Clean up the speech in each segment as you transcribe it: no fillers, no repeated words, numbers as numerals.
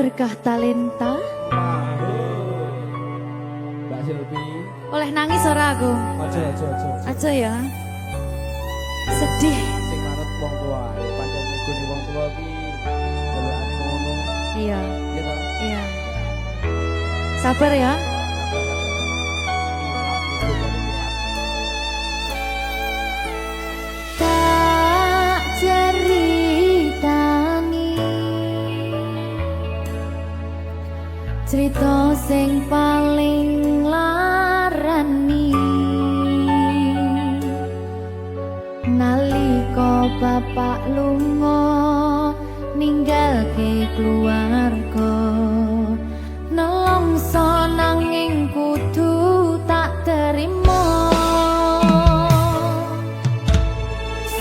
Berkah talenta. Mbak Silvi. Oleh nangis ora aku? Aja. Aja ya. Sedih. Sing ngarep wong tua, pancen negone wong tua ki jelekane ngono. Iya. Iya ta? Iya. Sabar ya. Tak ceritani cerita sing paling larani nalika bapak lunga ninggalke keluarga nelongso nanging kudu tak terima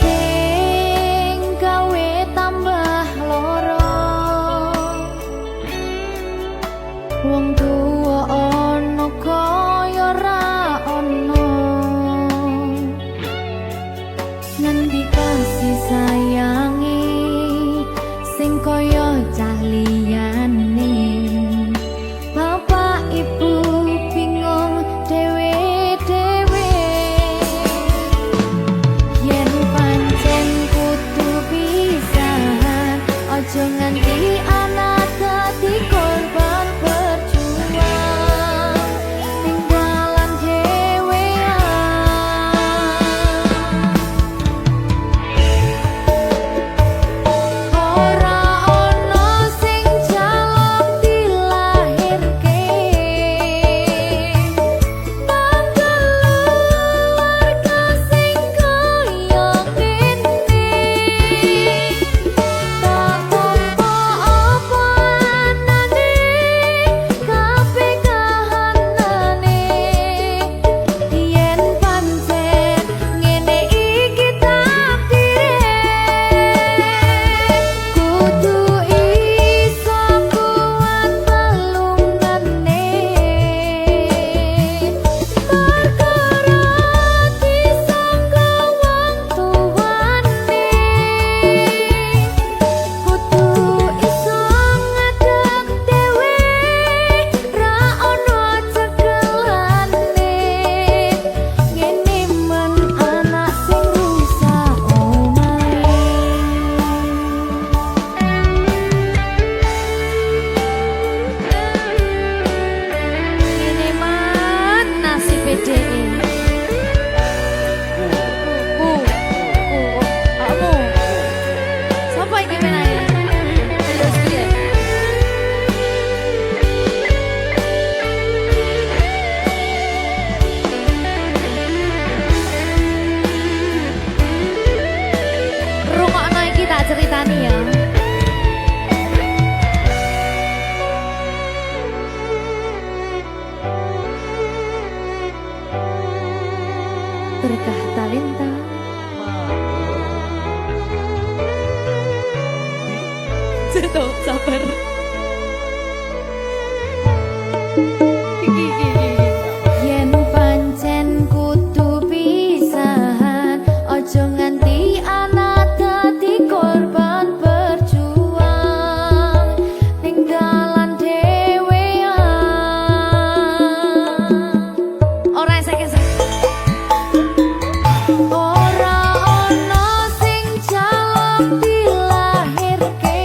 sing gawe tambah loro wong tuwa ana kaya ra ana ngendi kasih sayangi sing kaya caliyane bapak ibu bingung dewe-dewe yen pancen kudu pisahan aja nganti anak dadi korban berjuang tinggalan ora ono sing jaluk dilahirke keluarga sing kaya kene tak tampa apa anane kabeh kahanane yen pancen ngene iki takdire kudu iso kuat pelungane perkara disangka wong tuwane kudu iso ngadeg dhewe ra ono cekelane ngene men anak sing rusak omahe ngene man nasib dhewe kamu siapa ini menanya terus dia rungokno iki tak ceritani ya berkah talenta Ceto, sabar. Yen pancen kudu pisahan, ojo nganti anak dadi korban berjuang tinggalan dhewean. Ora esek-esek. Ora ono sing jaluk dilahirke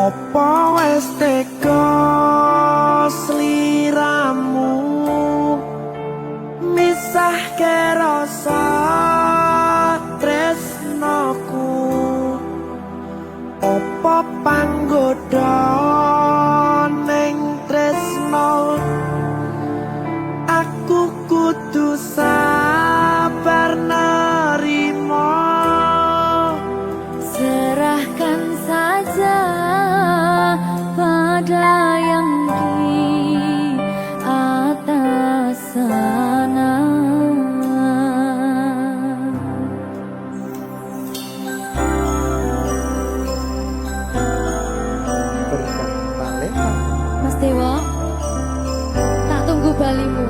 Opo wis teka sliramu misahke rasa tresnoku. Opo panggoda ning tresno aku kudu sabar nerima. Serahkan saja pada yang di atas sana. Berikan talenta. Mas Dewa, tak tunggu balimu.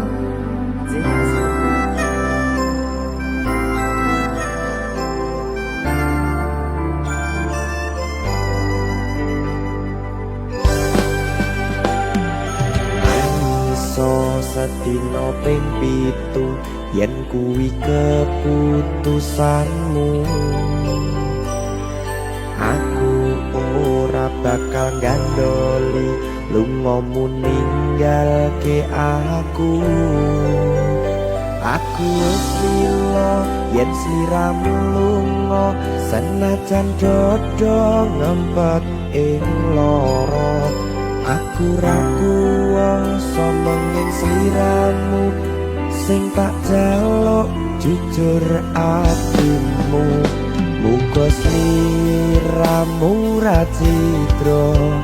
Sedina ping 7 yen kuwi keputusanmu, aku ora bakal gandoli lungamu ninggalke aku. Aku wis lila yen sliramu lunga, senajan dodo ngempet ing lara. Aku ra kuwasa menging sliramu sing tak jaluk jujur atimu. Muga sliramu ra cidra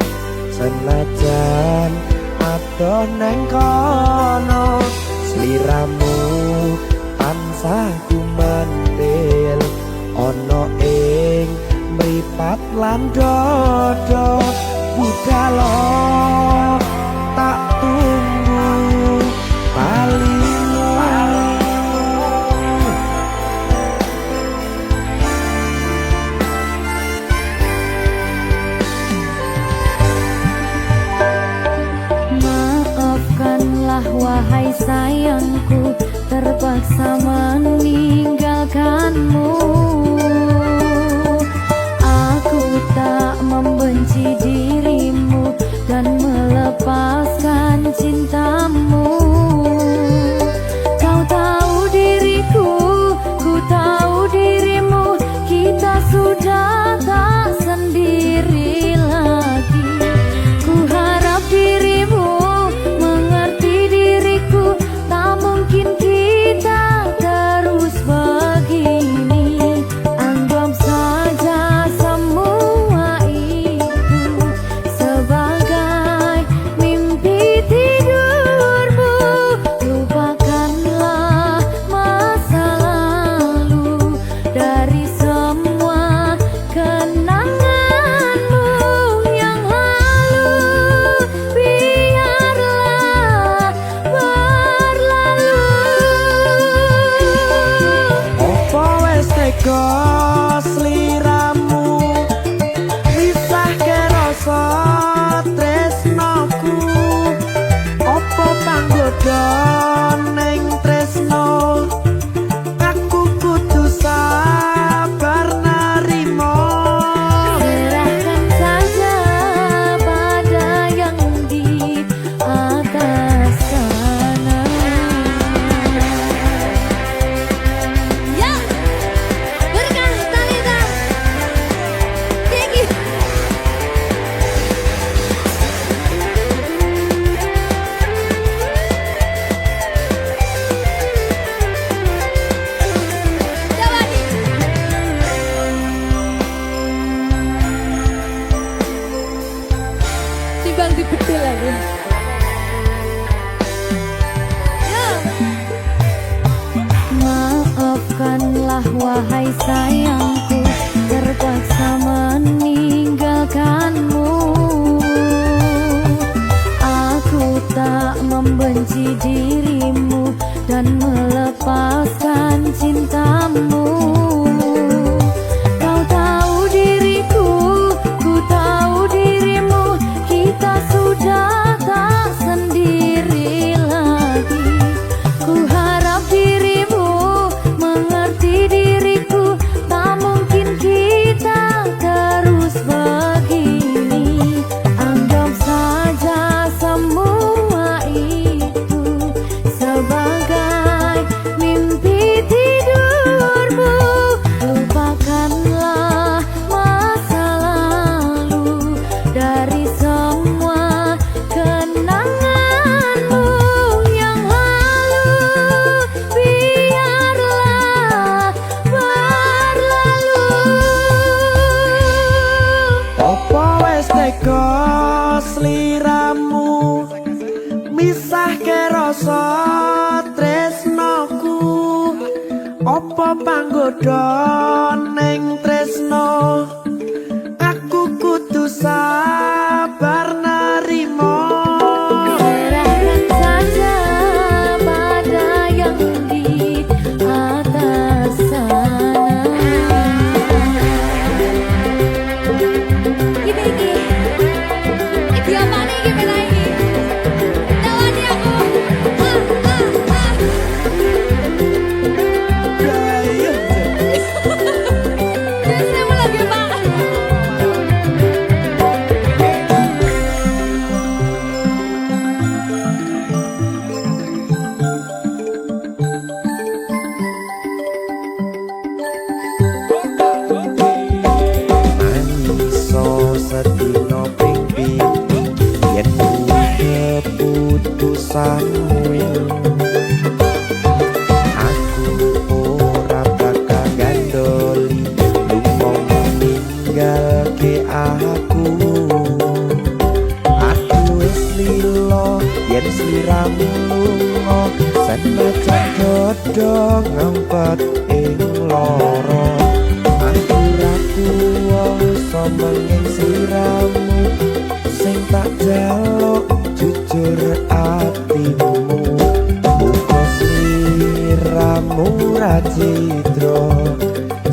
senajan adoh neng kono. Sliramu tansah kumandel ana ing mripat lan dodo. Budalo tak tunggu balimu. Maafkanlah wahai sayangku, terpaksa meninggalkanmu. Aku tak membenci dirimu dan melepaskan cintamu. Kau tahu diriku, ku tahu dirimu, kita sudah tak sendiri lagi. Ku harap dirimu mengerti diriku, tak mungkin kita terus begini. Anggap saja semua itu sebagai mimpi tidurmu. Lupakanlah masa lalu dari semua kenanganmu yang lalu. Biarlah berlalu. Opo wis teka sliramu misahke rasa tresnoku. Opo panggoda ning tresno aku kudu sabar nerima. Serahkan saja pada yang di atas sana. Ya, berkah talenta. Tinggi. Coba nih. Timbang dibetul lagi. Ya. Maafkanlah wahai sayangku, terpaksa meninggalkanmu. Aku tak membenci dirimu dan melepaskan cintamu. Kau tahu diriku, ku tahu dirimu, kita sudah tak sendiri lagi. Ku harap dirimu mengerti diriku, tak mungkin tega sliramu misahke rasa tresnoku apa panggoda ning tresno aku kudu sabar narimo Serahkan saja pada yang di atas sana. Iki apa nih iki pena iki? Tawani aku. Saya mau lagi Pak. Mangiso sedina ping pitu yen keputusanmu aku ora bakal gandoli lunga ninggalke aku wis lilo yen sliramu lunga senajan dodo ngempet ing loro aku ra kuwasa menging sliramu sing tak jaluk jujur atimu muga sliramu ra citra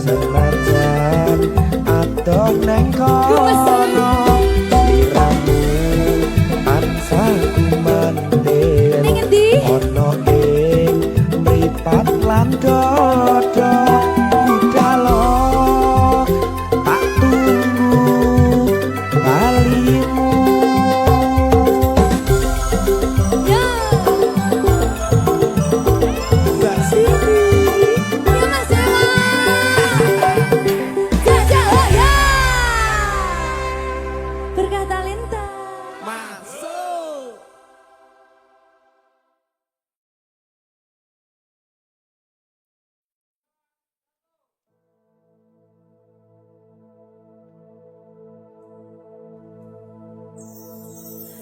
senajan adoh neng kono sliramu tansah kumandel Ning endi? ono ing mripat lan dodo budalo tak tunggu balimu Ya. Mbak Siti Ya Mas Dewa. Jajah ya. Berkata Linta. masuk.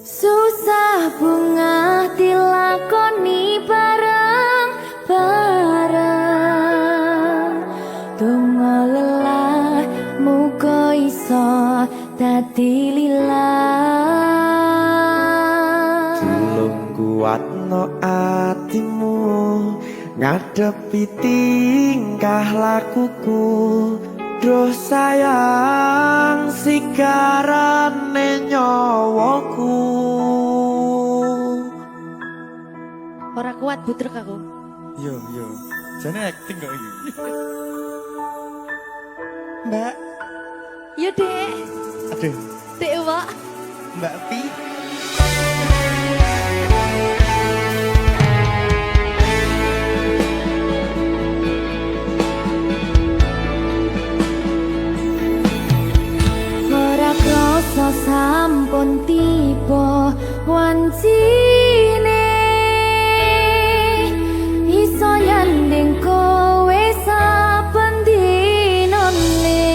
Susah bunga dilakoni bareng-bareng Donga lelah muga iso dadi lillah Tulung kuatno atimu ngadepi tingkah lakuku duh sayang sigarane nyawaku Ora kuat butrek aku. Yo, jane acting kok iki. Mbak, Ya Dek. aduh, Dek Wak. Mbak Pi. Ora krasa sampun tiba wancine iso nyanding kowe saben dinane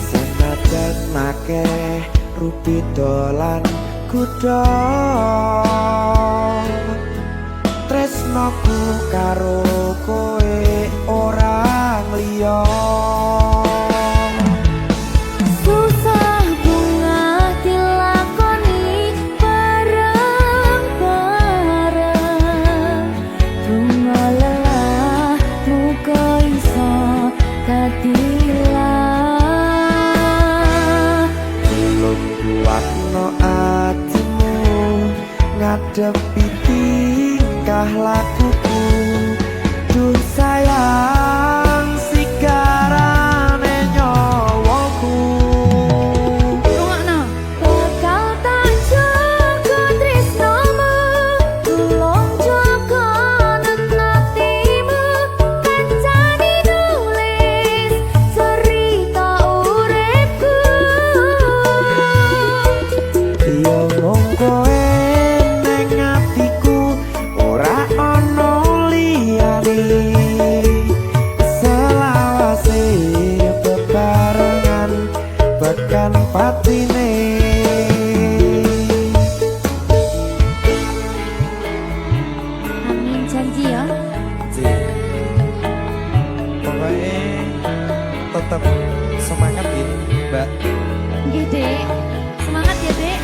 senajan akeh rupi dolan kuda tresnoku karo kowe ora liya susah bunga dilakoni bareng-bareng bunga lelah muga iso dadi lillah belum kuatno atimu ngadepi tingkah lakuku duh sayang sigarane nyawaku Rungokno. Bakal tak jaga tresnomu, tulung jaga nekatimu, kancani nulis cerita uripku. Yo mung kowe ning atiku ora ono tetap semangat ya Mbak. Nggih, Dek. Semangat ya, Dek.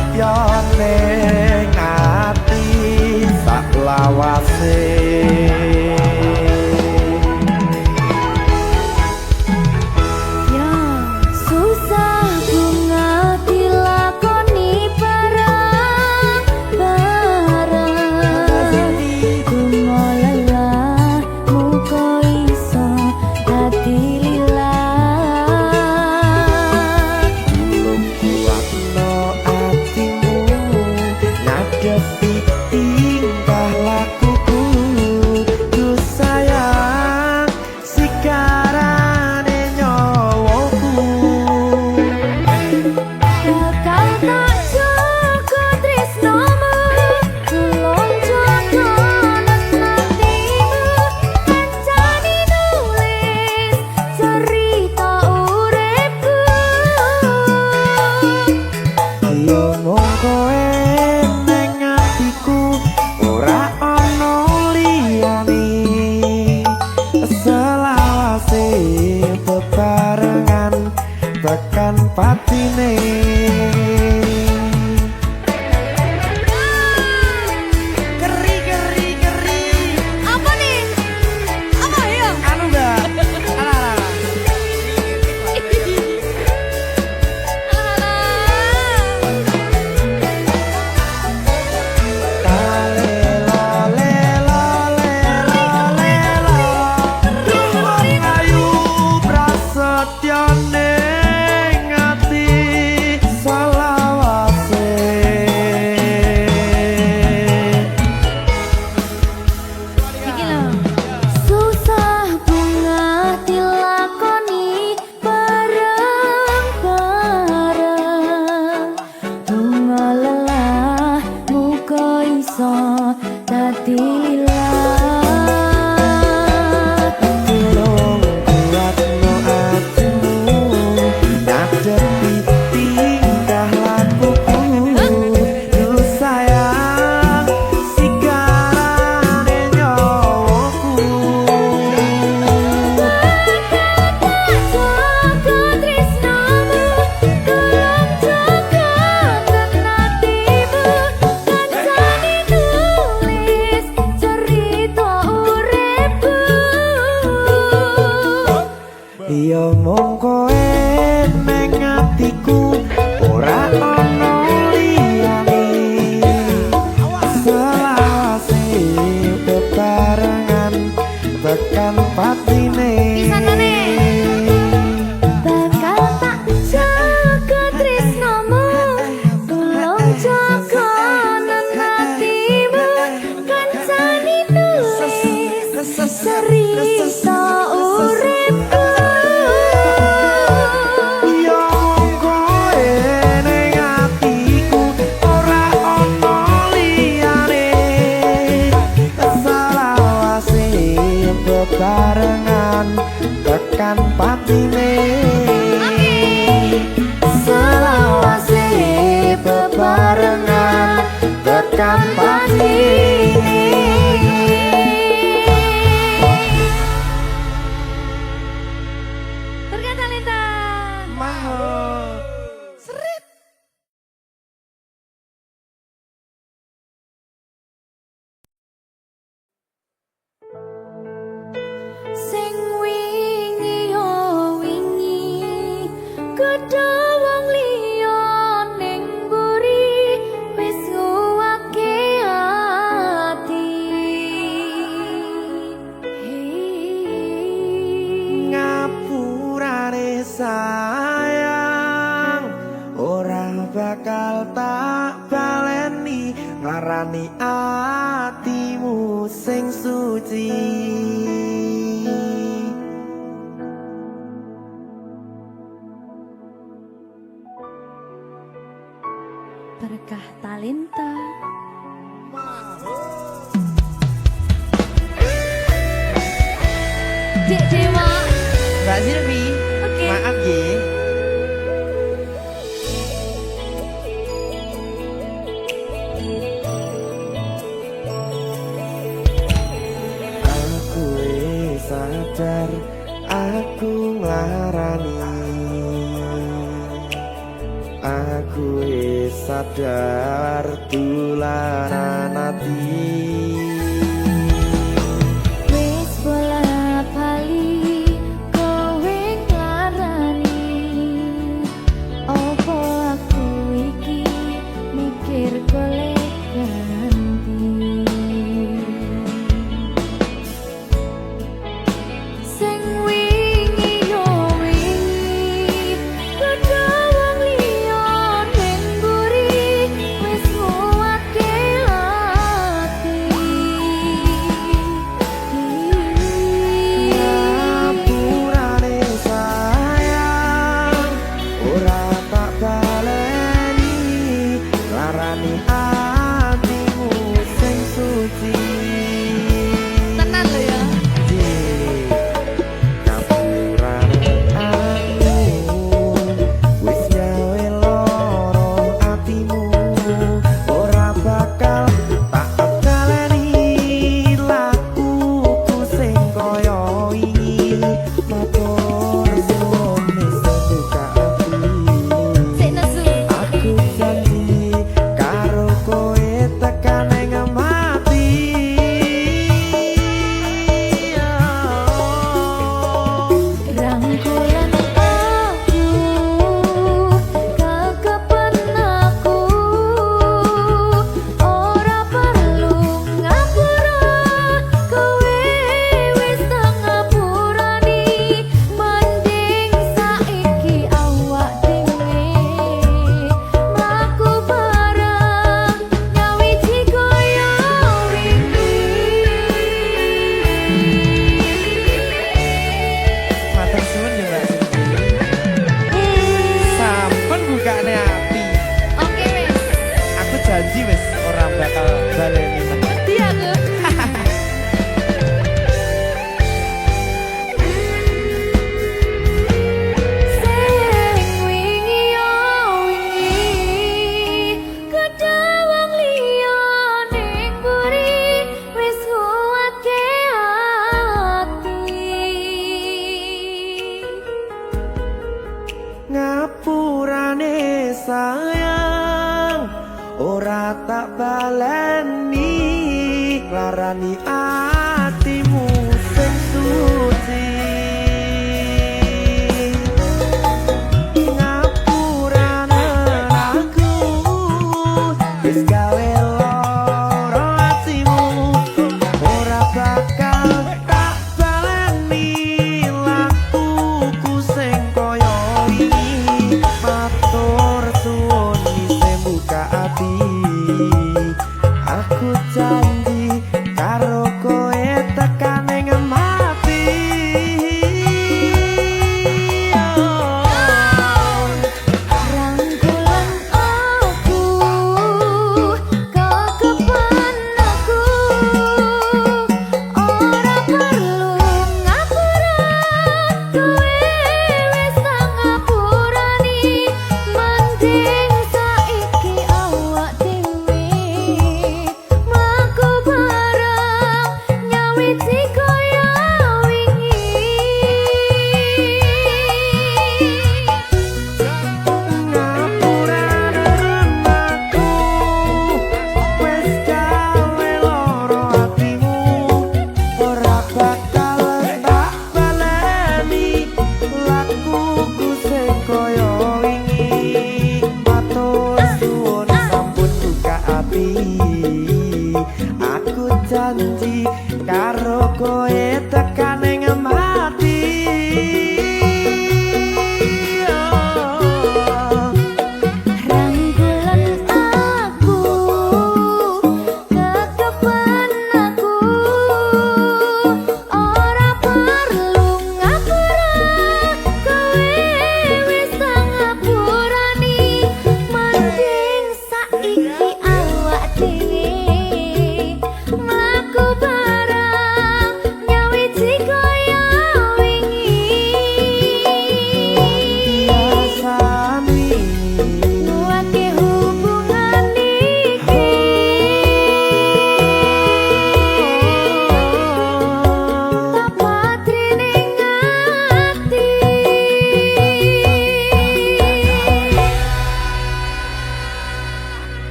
Setyane ngati sak lawase Ya, susah bunga dilakoni bareng-bareng. Bunga lelah muka iso dadi lilah. belum kuatno atimu ngadepi tingkah lakuku tuh sayang sikarane nyawaku Bakal tak jaga tresnomu, tulung jaga nantimu. Kancani nulis cerita uripku. yo mung kowe ning atiku ora ana liyane selawase bebarengan tekan patine Keri Apa nih? Apa ya? anu enggak alah Setyane ngati selawase Iki lho. Susah bunga dilakoni bareng-bareng. Bunga lelah muka iso dadi lilah. tulung kuatno atimu ngadepi tingkah lakuku duh sayang sikarane nyawaku Jaga tresnomu, tulung jaga nantimu. Kancani nulis cerita uripku. iya mung kowe ning atiku ora ana liyane selawase bebarengan tekan patine Bakal tak jaga tresnomu, tulung jaga nantimu. Kancani nulis cerita uripku. iya mung kowe ning atiku ora ana liyane selawase bebarengan tekan patine selawase bebarengan tekan patine Berkata Lita. mahal Sing wingi yo wingi gedhe wong liya ning mburi wis nguwake ati. ngapurane sayang ora bakal tak baleni ngarani atimu sing suci Berkah talenta. Dek Dewa. Mbak Silvi Oke. maaf ye Aku wis sadar tularan ati. Wis bola bali kowe nglarani. Opo aku iki mikir golek ganti. Sing wingi yo wingi padha wong liya ning mburi wis nguwatke ati. Ngapurane sayang ora tak baleni larani atimu sing suci. Tenan lho ya. Ngapurane aku wis gawe loro atimu ora bakal tak baleni lakuku sing kaya wingi matur suwun wis buka ati. Sik nesu. Aku janji karo kowe tekan ing mati. Rangkulan aku kekepen aku ora perlu ngapura kowe wis tak ngapurani mending saiki awak dhewe mlaku bareng nyawiji koyo wingi. Matur suwun ya Mbak Suci. Sampun bukane ati. Oke wis. Aku janji wis ora bakal baleni meneh. Wedi aku. Sing wingi yo wingi kadang wong liya ning mburi wis nguwatke ati. Ngapurane sayang ora tak baleni larani atimu sing suci. Ngapurane aku wis gawe loro atimu ora bakal tak baleni lakuku sing kaya wingi matur suwun wis buka ati. Aku janji karo kowe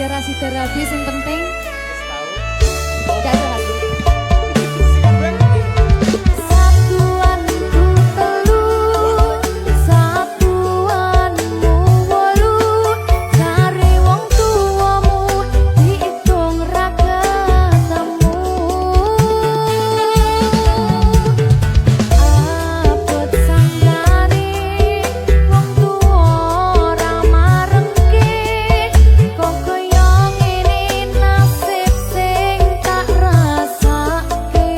rasi terapi yang penting Wis tahu. gak ada lagi. Siap banget. Satuanku telu, satuanmu wolu, cari wong tuamu diitung ra ketemu. Abot sanggane wong tuwa ora marengke, kok kaya ngene nasib sing tak rasake.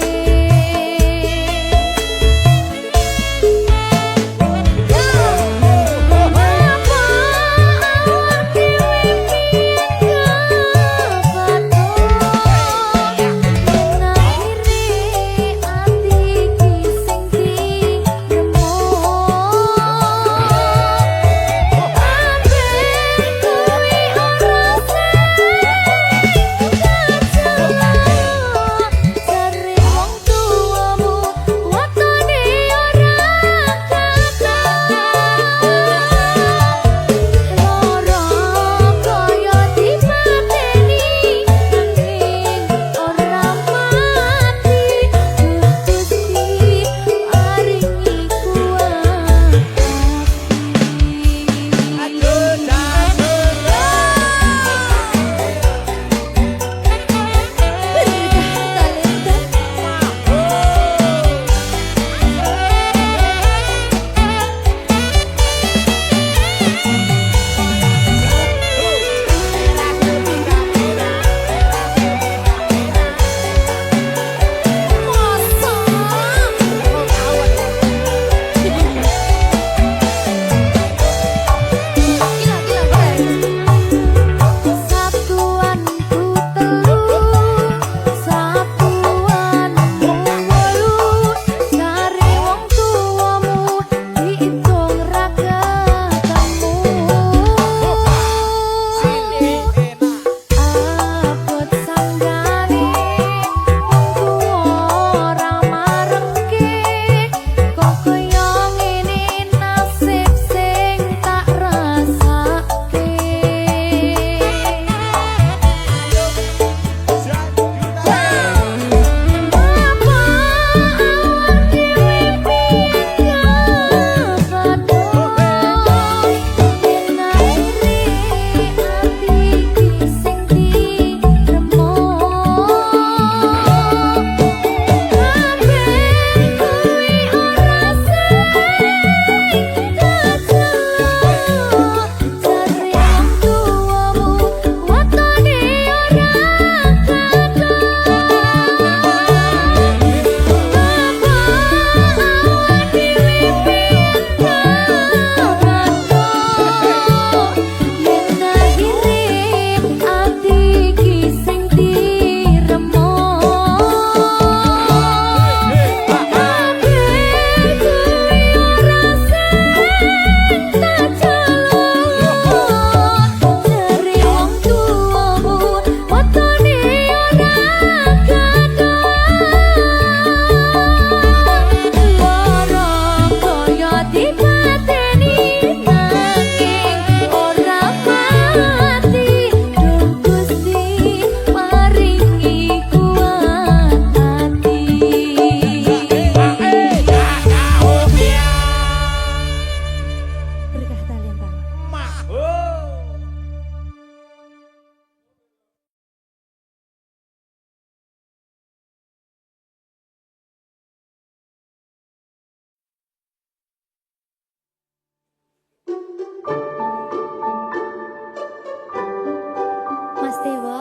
Mas Dewa,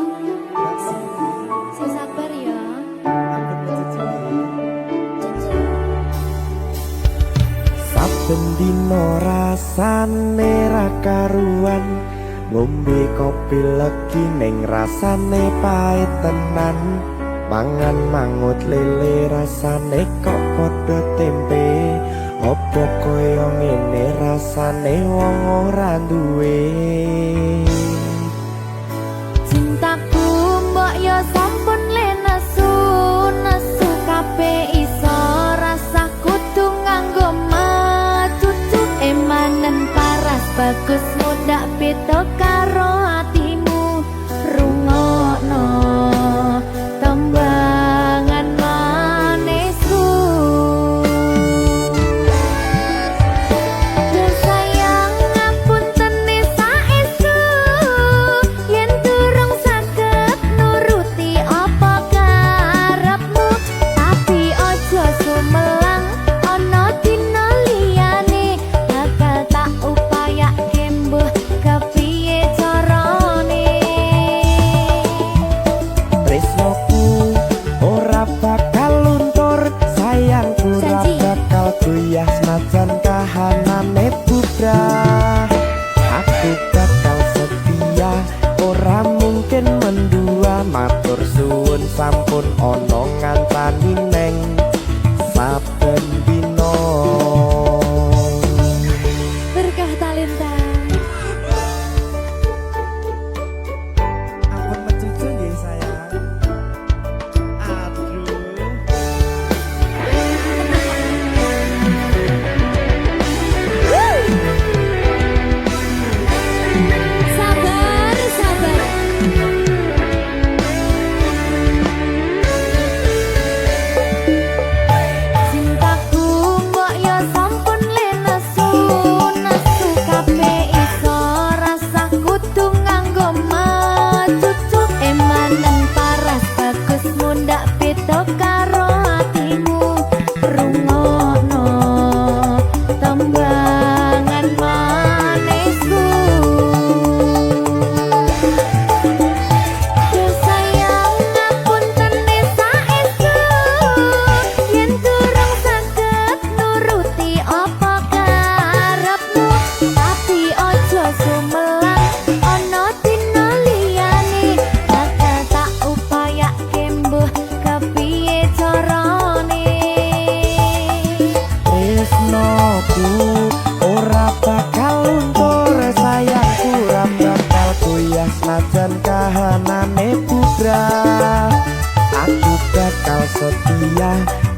sing sabar ya. Saben dino rasane ra karuan, ngombe kopi legi ning rasane pahit tenan. Mangan mangut lele rasane kok padha tempe, opo koyo ngene rasane wong ora duwe. Cintaku mbok yo sampun le nesu kabeh iso rasa kudu nganggo matutu emanen paras bagus mundak beda karo atimu ana ngancani neng saben dina. Berkah talenta. Ampun mencucu nggih sayang. Aduh. Sabar, sabar. Cintaku mbok yo sampun le nesu, nesu kabeh iso rasa kudu nganggo macucu. Emanen paras bagus mundak beda karo atimu. Rungokno tembangan manisku. Yo sayang ngapunten saestu, yen durung saged nuruti apa karepmu, tapi aja sumelang ana dina liyane, bakal tak upayake mbuh kepiye carane. Tresnoku ora bakal luntur sayangku ora bakal goyah senajan kahanane bubrah. Aku bakal setia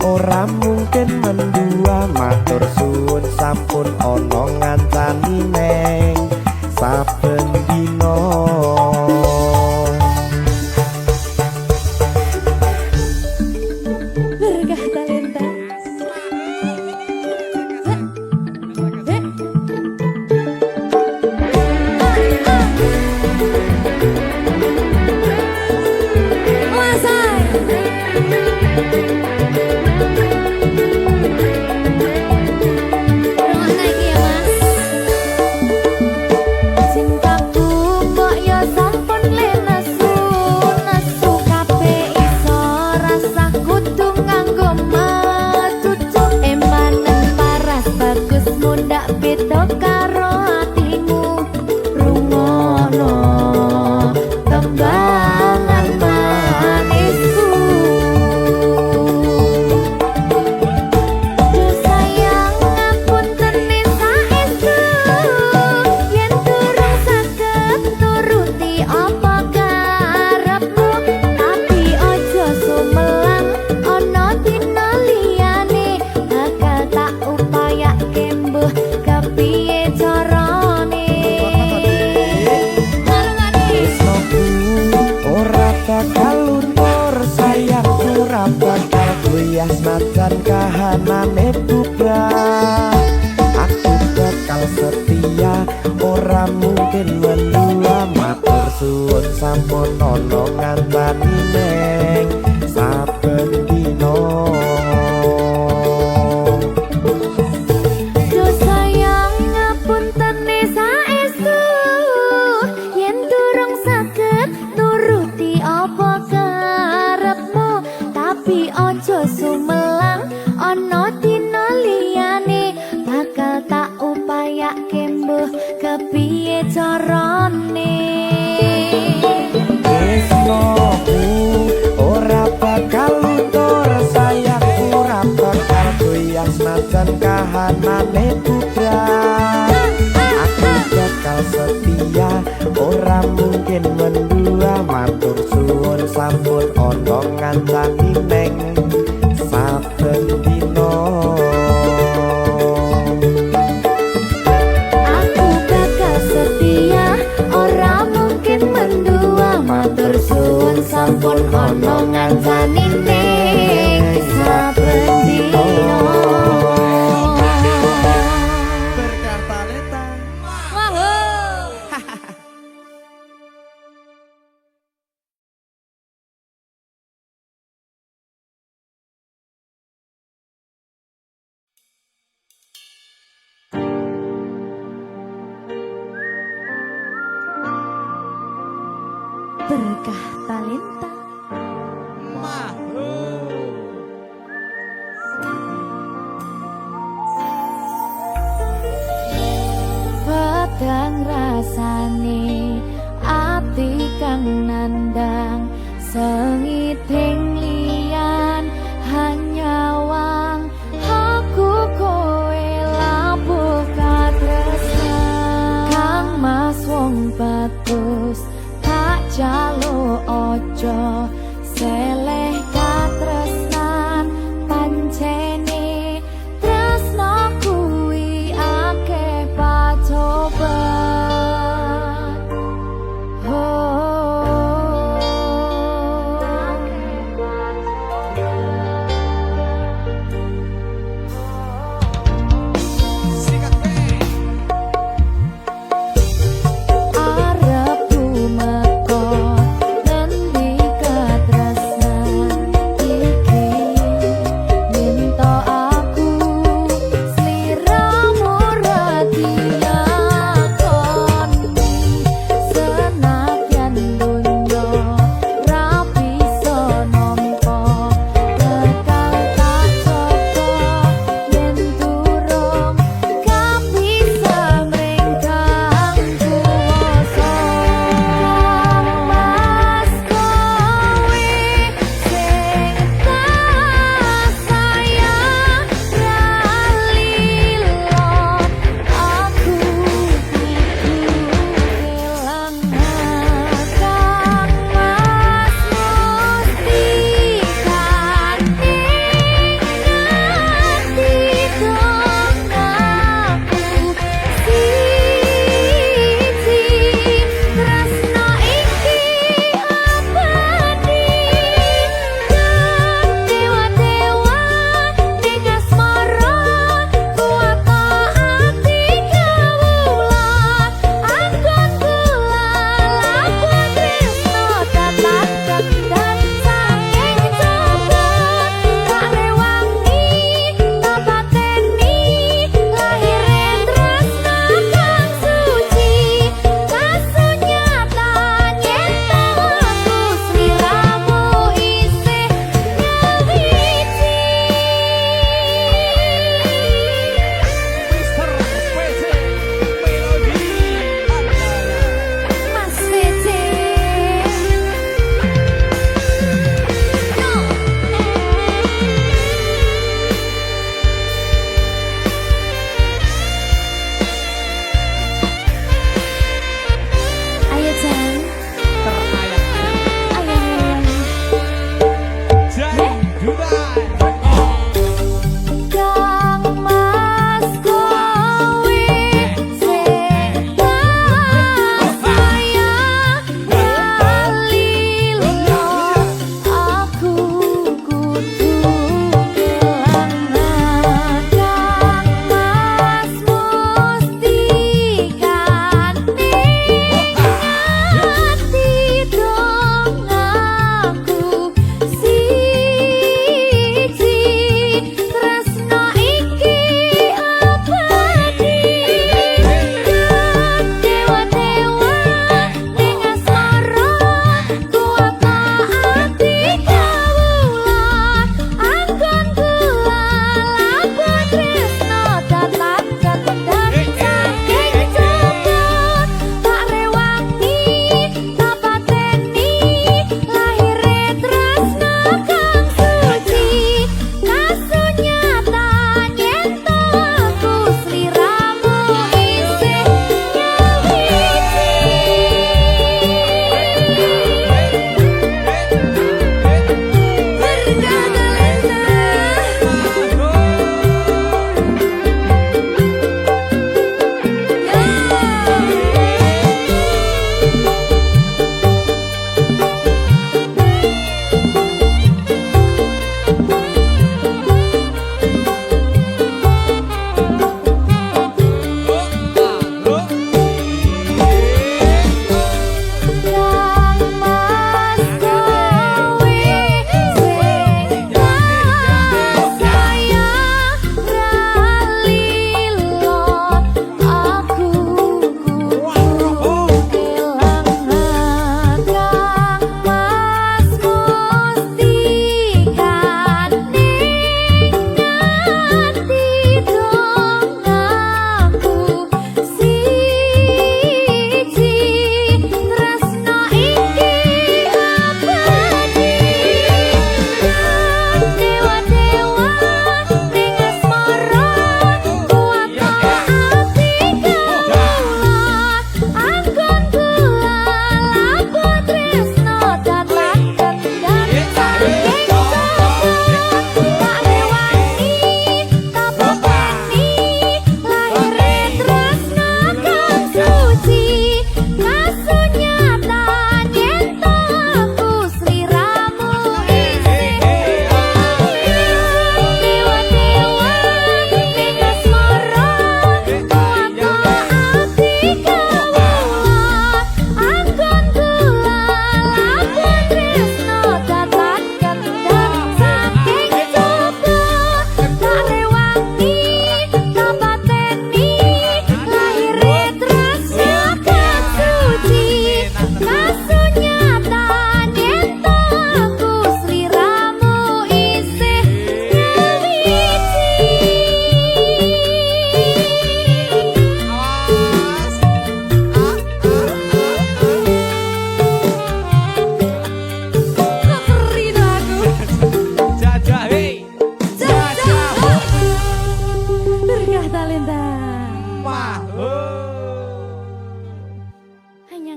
ora mungkin mendua matur suwun sampun ana ngancani neng saben dina. Berkah talenta. Cintaku mbok yo sampun le nesu, nesu kabeh iso rasa kudu nganggo macucu. Emanen paras bagus mundak beda karo atimu. Rungokno tembangan manisku. Yo sayang ngapunten saestu, yen durung saged nuruti apa karepmu, tapi aja sumelang ana dina liyane, bakal tak upayake mbuh kepiye carane. Tresnoku ora bakal luntur sayangku ora bakal goyah senajan kahanane bubrah. Aku bakal setia ora mungkin mendua matur suwun sampun ana ngancani neng saben dina. Yo sayang ngapunten saestu, yen durung saged nuruti apa karepmu, tapi aja sumelang ana dina liyane, bakal tak upayake mbuh kepiye carane. Tresnoku ora bakal luntur sayangku ora bakal goyah senajan kahanane bubrah. Aku bakal setia ora mungkin mendua matur suwun sampun ana ngancani neng saben dina. Aku bakal setia ora mungkin mendua matur suwun sampun ana ngancani ning saben dina. Berkah talenta. Berkah talenta. Padang rasane ati kang nandang sengit ing bagus tak jaluk ojo seleh katresnan pancene tresno kuwi akeh pacoban arep tumeka nendi katresnan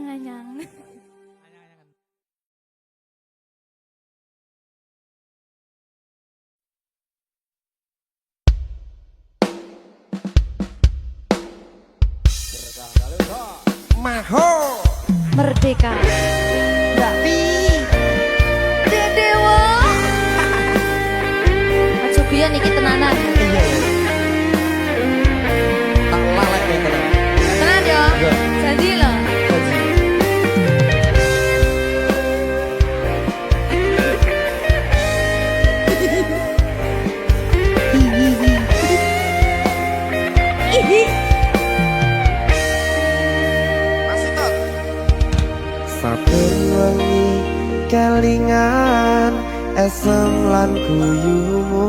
anyang-anyang. Maho Merdeka. Tapi Dewa. Aja biyen iki tenanan. iya tak lalek ya tenan. Tenan yo. Iya. Janji lho. Masih tot. Saben wengi kelingan esem lan guyumu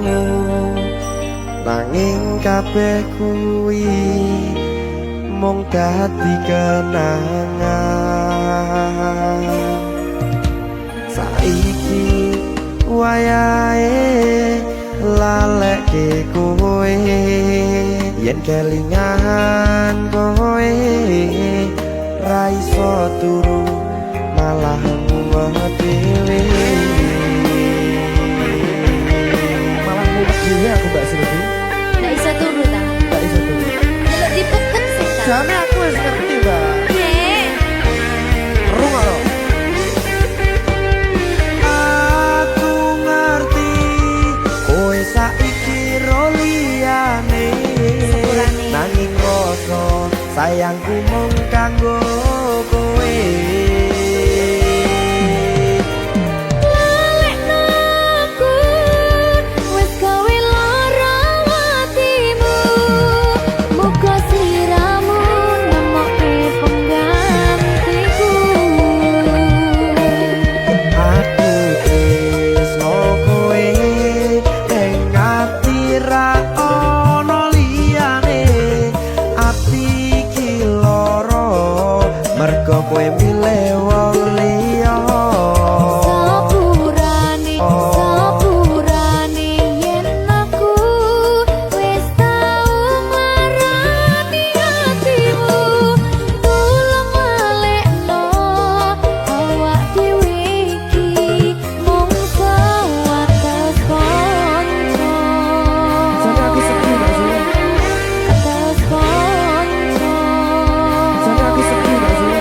nanging kabeh kuwi mung dadi kenangan saiki wayahe lalekke kowe yen kelingan kowe ra iso turu malah mumet dhewe malah mumet dhewe aku Mbak Silvi Nggak bisa turu ta. gak iso turu Delok dipukul sih ta. jane aku wis ngerti Mbak Ye. rungokno aku ngerti kowe saiki ro liyane Sepurane. nanging rasa sayangku mung kanggo kowe Lalekno aku wis gawe lara atimu. Muga sliramu nemokke penggantiku. aku tresno kowe ning ati ra ono liyane ati iki lara mergo kowe milih wong liya Sepurane yen aku wis tau marani atimu. Tulung walekno awak dhewe iki mung sewates kanca. Sampai aku sedih gak sih? Sewates kanca. Sampai aku sedih gak sih?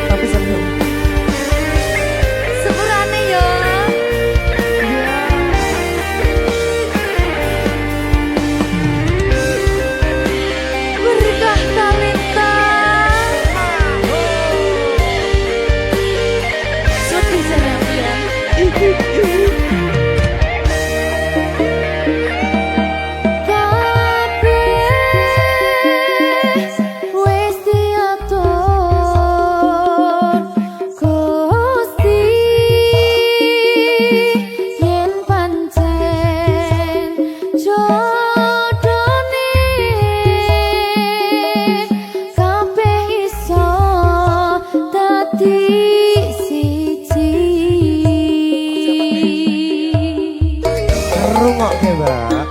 Tapi seneng sepurane yo. Berkah talenta. Sedih sayang ya. Kabeh wis diatur Gusti yen pancen jodone kabeh iso dadi siji. rungokke Mbak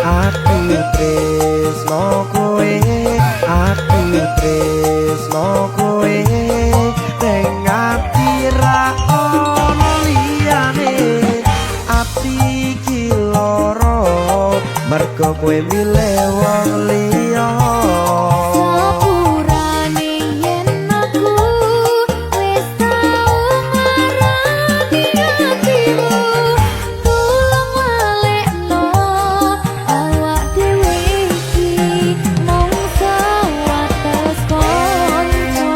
aku tresno kowe aku tresno kowe ning ati ra ono liyane ati iki lara mergo kowe milih wong liya Sepurane yen aku wis tau marani atimu. Tulung walekno awak dhewe iki mung sewates kanca.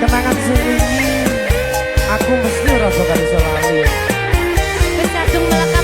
kenangan sing wingi aku mesti ora bakal iso lali Wis kadung melekat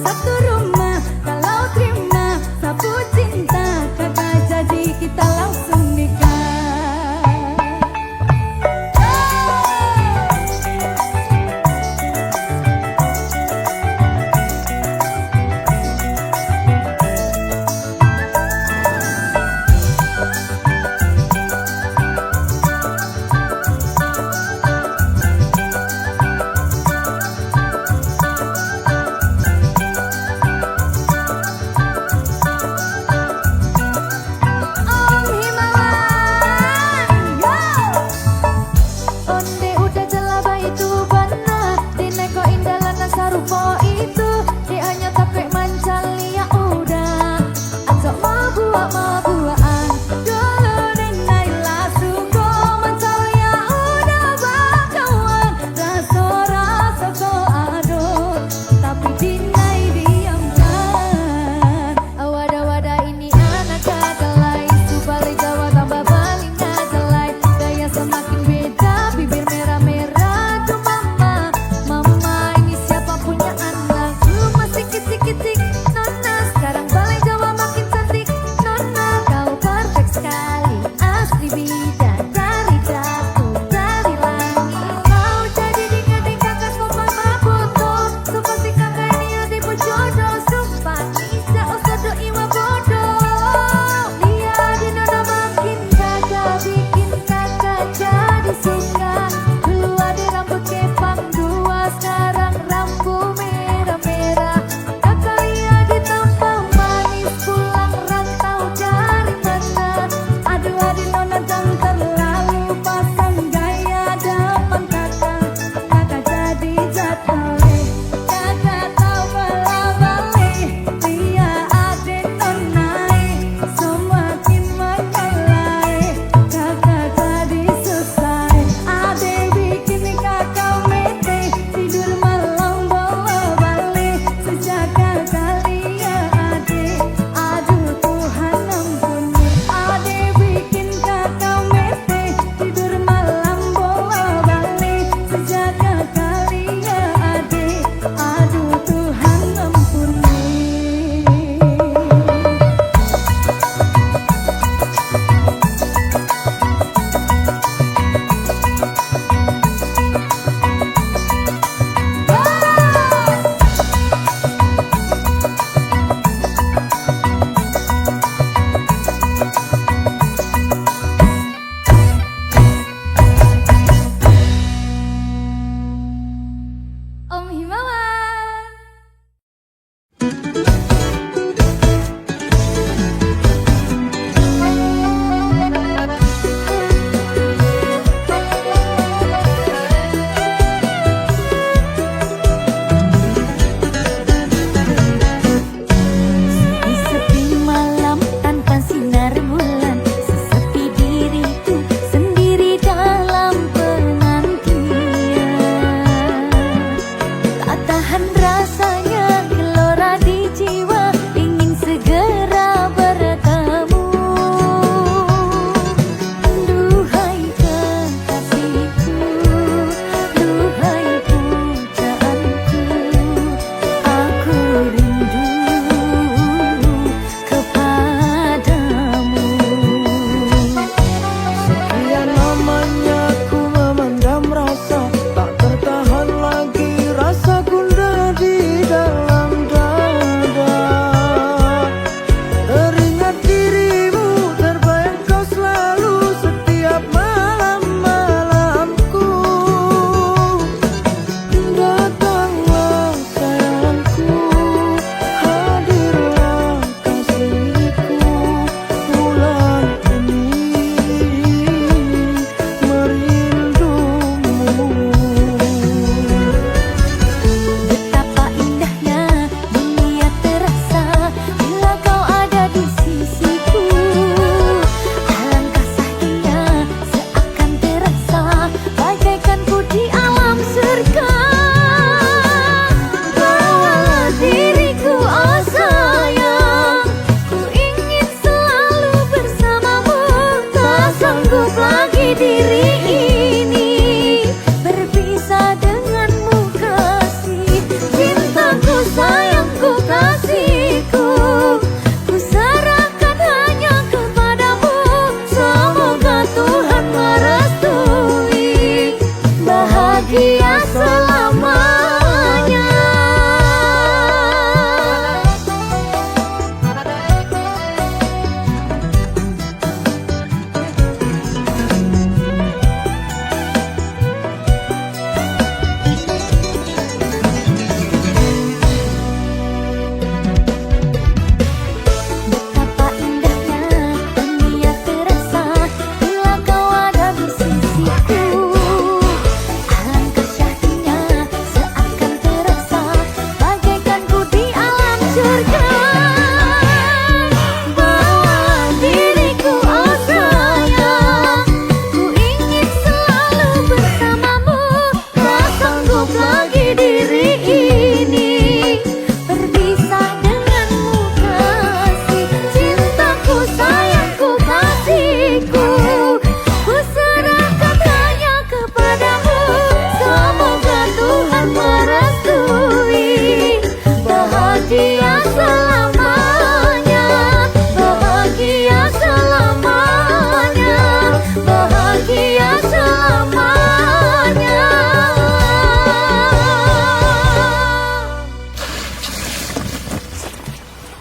satu rumah. Kalau terima sapu cinta, kata jadi kita langsung nikah.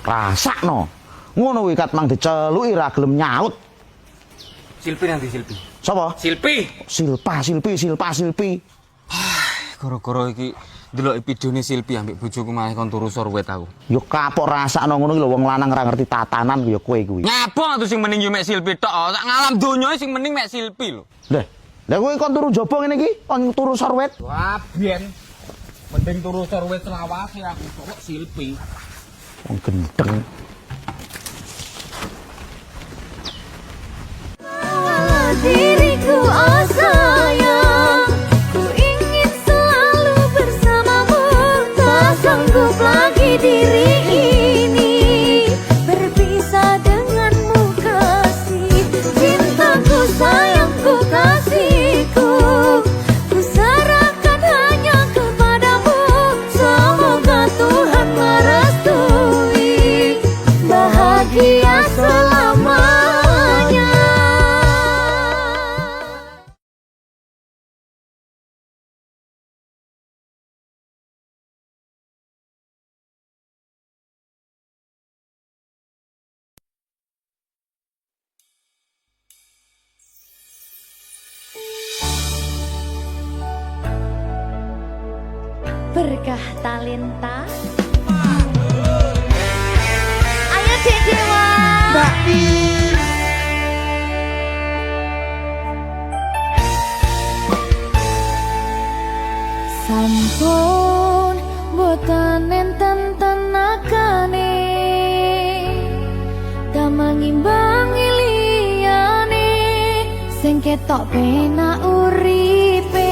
Rasakno. Ngono kuwi kat mang diceluki ra gelem nyaut. Silpi nanti Silpi. Sapa? Silpi. Silpi. Gara-gara iki delok videone Silpi ambek bojoku malah kon turu sorwet aku. Yo kapok rasakno ngono ki lho wong lanang ra ngerti tatanan ya kowe kuwi. Nyapa tuh sing mending yo mek Silpi tok. Sak ngalam donya sing mending mek Silpi lho. Lah kowe kon turu jaba ngene iki, kon turu sorwet. Wah, biyen mending turu sorwet selawase aku kok Silpi. Wong gendeng. Diriku oh sayang, ku ingin selalu bersamamu. Tak sanggup lagi diri ini berpisah denganmu kasih. Cintaku sayangku kasihku, ku serahkan hanya kepadamu. Semoga Tuhan merestui bahagia selamanya. Berkah talenta. Ayo Dek Dewa. Mbak Pi. Sampun boten enten tenagane, damel ngimbangi liyane, sing ketok penak uripe,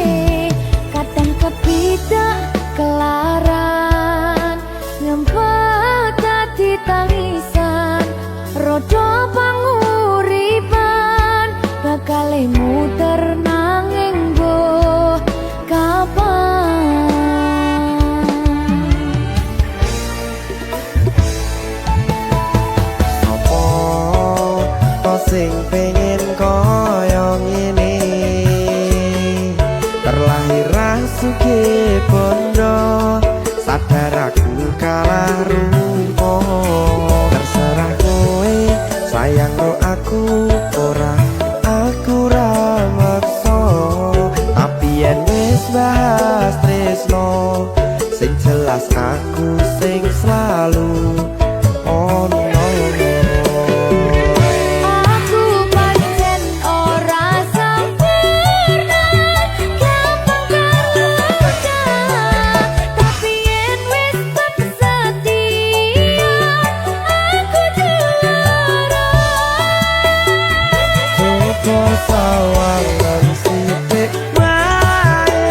kadang kepidak kelaran, ngempet dadi tangisan, rodo panguripan, bakal muter nanging boh kapan. Apa to sing pengen koyo ngene, terlahir sugih bondo, sadar aku kalah rumpo. Terserah kowe sayang ro aku ora, aku ra maksa. Tapi yen wis bahas tresno, sing jelas aku sing selalu ono. Aku pancen ora sempurna, gampang terluka, tapi yen wis setia, aku juara. Coba sawangan sithik wae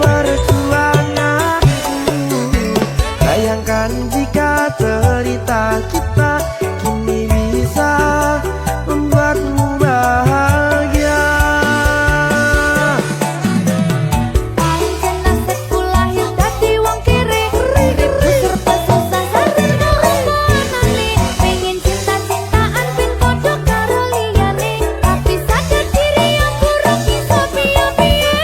perjuanganku. Bayangkan jika cerita kita kini bisa membuatmu bahagia. Pancen nasibku lahir dadi wong kere, uripku serba susah sarana omonane. Pengen cinta-cintaan ben padha karo liyane, tapi sadar diri aku ora bisa piye-piye.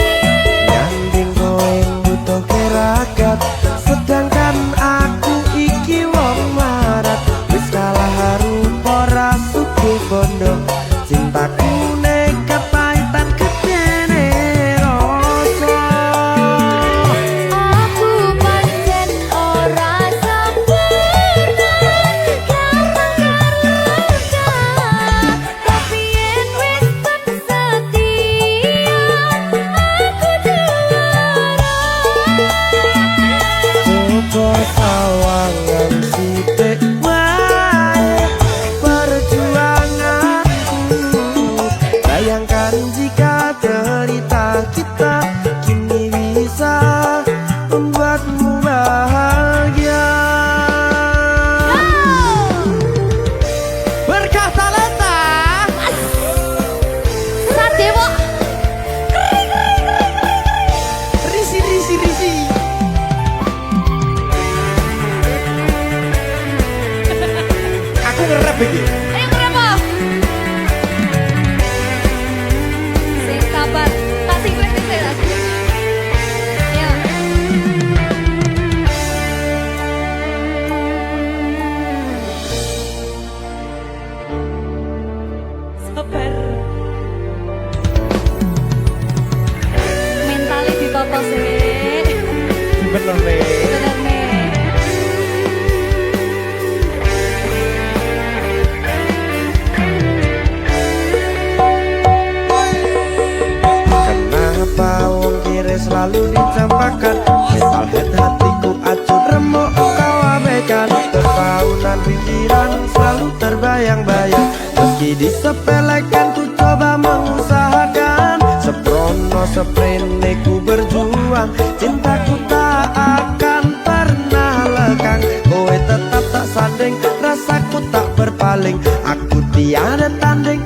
Nyanding kowe butuh keragat, sedangkan aku iki wong marat. Wis kalah harupa ra sugih bondo, cintaku nekat pahitan gedene rasa. Aku pancen ora sempurna, gampang terluka, tapi yen wis setia, aku juara. Coba sawangan sithik wae perjuanganku. Bayangkan jika cerita kita kini bisa membuatmu bahagia. Berkah talenta. Sadewo. Risi. Aku ngerap iki. Ayo kenapa? Sing sabar. Tak singlet sih saya. Ya. dalam pikiran selalu terbayang-bayang. Meski disepelekan ku coba mengusahakan, seprono seprene ku berjuang. Cintaku tak akan pernah lekang, kowe tetap tak sanding, rasaku tak berpaling. Aku tiada tanding